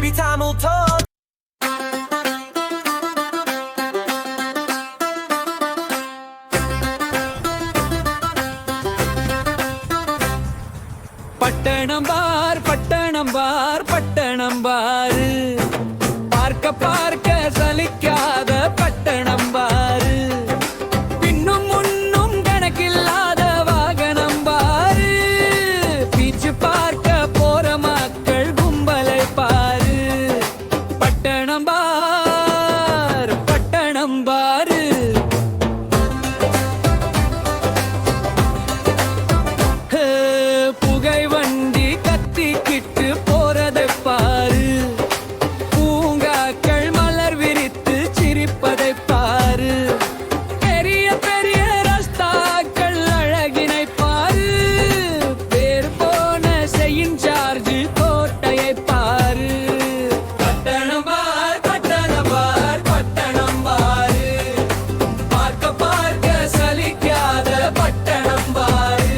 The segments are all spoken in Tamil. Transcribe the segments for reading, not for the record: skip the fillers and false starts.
Maybe time will talk. பட்டணம் பார் பட்டணம் பார் பட்டணம் பாரு, பார்க்க பார்க்க சலிக்காத பட்டணம் பாரு, பின்னும் முன்னும் கணக்கில்லாத வாகனம் பாரு, பீச்சு பார்க்க போற மக்கள் கும்பலை பாரு. பட்டணம் பார் பட்டணம் பாரு. புகை வண்டி கத்திக்கிட்டு போறதை பாரு, பூங்காக்கள் மலர் விரித்து சிரிப்பதை பாரு, பெரிய பெரிய ரஸ்தாக்கள் அழகினை பாரு, பேர் போன செயின் சார்ஜ் கோட்டையை பாரு. பட்டணம் பார் பட்டணம் பார் பட்டணம் பாரு, பார்க்க பார்க்க சலிக்காத பட்டணம் பாரு,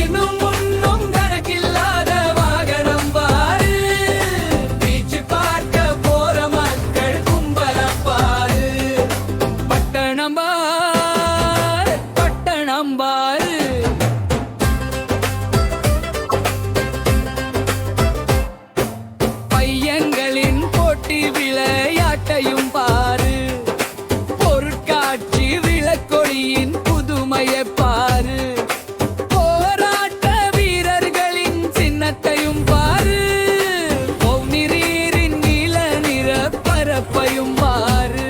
இன்னும் முன்னும் கணக்கில்லாத வாகனம் பாரு, பீச்சு பார்க்க போற மக்கள் கும்பல பாரு. பட்டணம் பார் பட்டணம் பாரு. பையன்களின் போட்டி விளையாட்டையும் பாரு, பொருட்காட்சி விளக்கொளியின் புதுமையை பாரு, போராட்ட வீரர்களின் சின்னத்தையும் பாரு, நீரின் நீல நிற பரப்பையும் பாரு.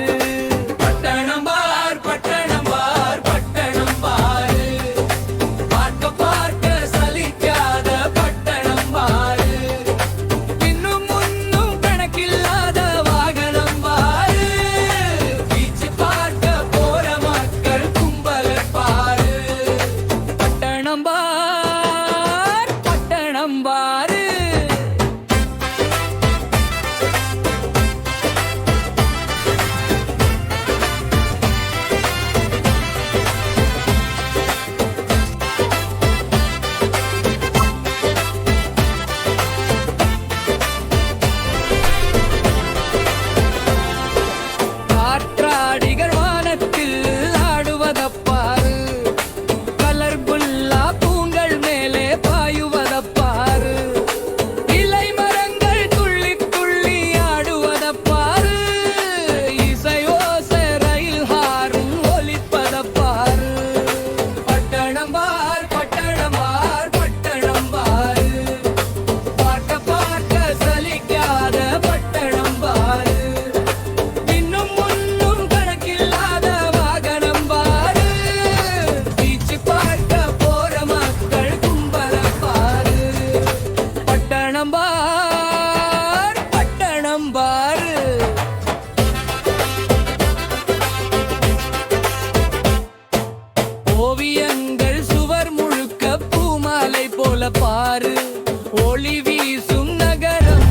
பட்டணம் பார் பட்டணம் பார் பட்டணம் பாரு, பார்க்க பார்க்க சலிக்காத பட்டணம் பாரு, இன்னும் முன்னும் கணக்கில்லாத வாகனம் பாரு, பீச்சு பார்க்க போற மக்கள் கும்பலை பாரு. பட்டணம் பார் பட்டணம் பாரு. காற்றாடிகள் வானத்தில் ஆடுவதப்பாரு, கலர்புல்லா பூங்கள் மேலே பாயுவதப்பாரு, இலை மரங்கள் துள்ளி துள்ளி ஆடுவதப்பாரு, இசையோசை ரயில் ஹாரும் ஒலிப்பதப்பாரு. பட்டணம் பார் பட்டணம் பார் பட்டணம் பாரு, பார்க்க பார்க்க சலிக்காத பட்டணம் பாரு, இன்னும் முன்னும் கணக்கில்லாத வாகனம் பாரு, பீச்சு பார்க்க போற மக்கள் கும்பல பாரு. பட்டணம் பார் பட்டணம் பாரு. ஓவியங்கள் சுவர் முழுக்க பூமாலை போல பாரு, ஒளி வீசும் நகரம்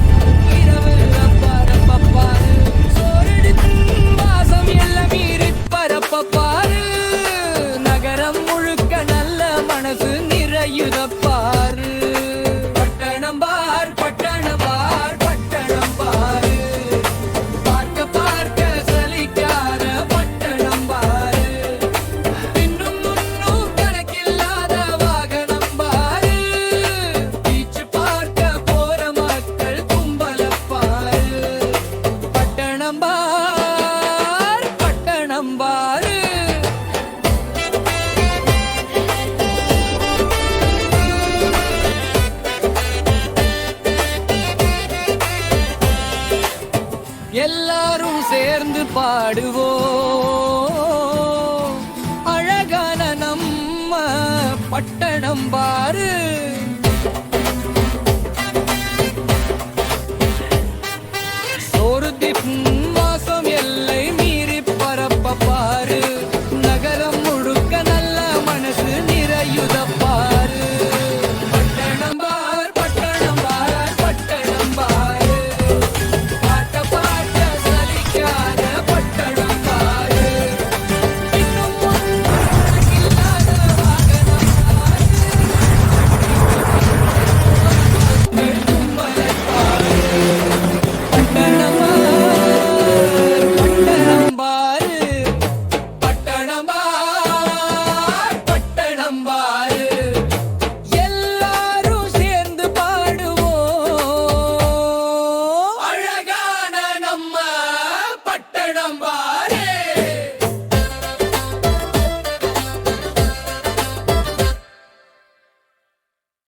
இரவுல பரப்ப பாரு, சோரடிக்கும் வாசம் எல்லாம் மீறி பரப்ப பாரு, நகரம் முழுக்க நல்ல மனசு நிறையுத பாரு. பட்டணம் பார் பட்டணம் பார் பட்டணம் பாரு, பார்க்க பார்க்க சலிக்காத பட்டணம் பாரு, இன்னும் முன்னும் கணக்கில்லாத வாகனம் பாரு, பீச்சு பார்க்க போற மக்கள் கும்பல பாரு. பட்டணம் பார் பட்டணம் பாரு. எல்லாரும் சேர்ந்து பாடுவோம், அழகான நம்ம பட்டணம் பாரு. சோறுதிப் வாசம் எல்லை மீறி பரப்ப பாரு, நகரம் முழுக்க நல்ல மனசு நிறையுத பாரு. பட்டணம் பார் பட்டணம் பார் பட்டணம் பாரு, பார்க்க பார்க்க சலிக்காத பட்டணம் பாரு, இன்னும் முன்னும் கணக்கில்லாத வாகனம் பாரு, பட்டணம் பார்